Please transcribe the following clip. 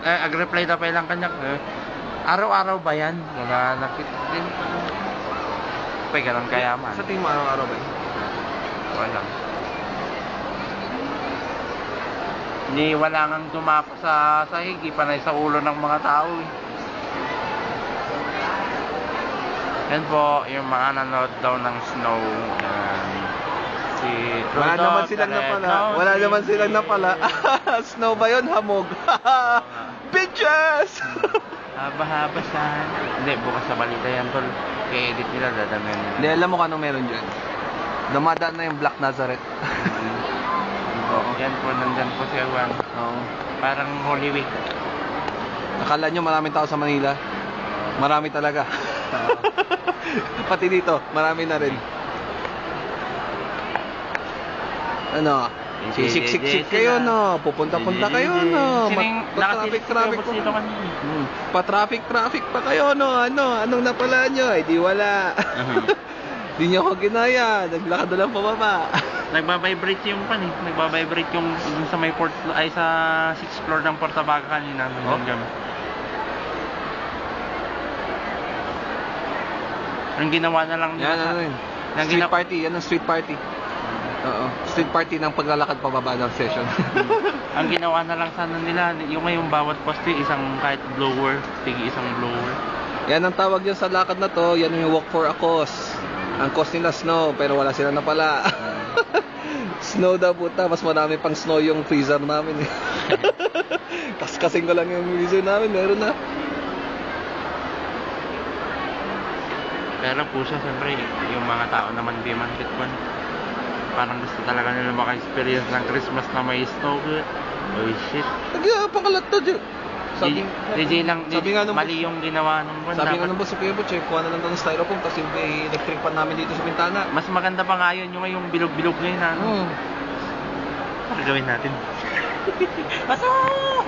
Ag-reply na pa lang kanya. Araw-araw ba yan? Wala nakita din. Pwede ganun kayaman. Sa tingin mo araw-araw ba yun? Wala. Hindi, wala nang dumako sa sahig. Panay sa ulo ng mga tao. Yan po, yung mga nanood daw ng Snow. Si Wala naman silang napala. Wala naman silang napala. Snow ba yun? Hamog. Bitches! Haba-haba sana. Hindi, bukas sa balita yan, tol. I-edit nila, dadamihan nila. Hindi, alam mo kung anong meron dyan. Dumadaan na yung Black Nazareth. Oo. Yan po, nandyan po si Juan. Oo. Parang Holy Week. Akala nyo maraming tao sa Manila? Marami talaga. Pati dito, marami na rin. Ano? Sisik-sik kayo, no? Pupunta-punta kayo, no? Pa-traffic-traffic ko. Pa-traffic-traffic pa kayo, no? Anong napala nyo? Eh, di wala. Di nyo ako ginaya. Naglakad na lang pababa. Nagbabibrate yung pan eh. Nagbabibrate yung sa may port, ay sa 6th floor ng Portabaga kanina. Ang ginawa na lang nila. Yan, ano yun? Street party. Yan ang street party. Oo. Street party ng paglalakad pababa ng session. Ang ginawa na lang sana nila, yung ngayong bawat poste, isang kahit blower, isang blower. Yan ang tawag yan sa lakad na to. Yan yung walk for a cause. Ang cause nila snow, pero wala sila na pala. Snow daw puta, mas marami pang snow yung freezer namin eh. Kaskasing ko lang yung freezer namin, meron na. Pero puso, siyempre, yung mga tao naman di man kitwan. Parang gusto talaga nila maka-experience ng Christmas na may snow. Oh shit. Pangkalat to, DJ lang, mali yung ginawa nung buwan. Sabi nga nung boss, si Kuya Butch, kuha na lang ng styrofoam, tapos yung electric pan namin dito sa bintana. Mas maganda pa nga yun, yung bilog-bilog ngayon na. Ano gawin natin? Pasok!